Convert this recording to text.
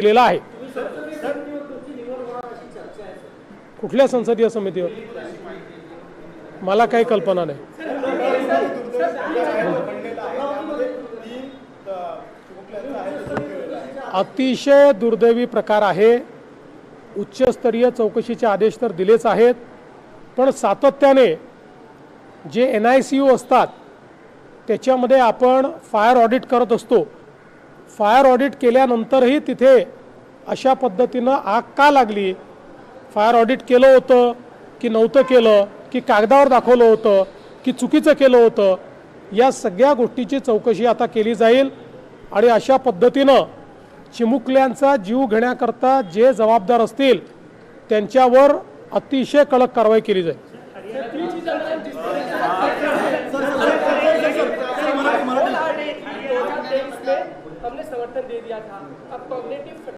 केलेला आहे। कुठल्या संसदीय समितीवर मला काही कल्पना नाही। अतिशय दुर्दैवी प्रकार आहे। उच्चस्तरीय चौकशीचे आदेश तर दिलेच आहेत, पण सातत्याने जे NICU असतात त्याच्यामध्ये आपण फायर ऑडिट करत असतो। फायर ऑडिट केल्यानंतरही तिथे अशा पद्धतीनं आग का लागली, फायर ऑडिट केलं होतं की नव्हतं केलं, की कागदावर दाखवलं होतं की चुकीचं केलं होतं, या सगळ्या गोष्टीची चौकशी आता केली जाईल। आणि अशा पद्धतीनं चिमुकल्यांचा जीव घेण्याकरता जे जबाबदार असतील त्यांच्यावर अतिशय कडक कारवाई केली जाईल।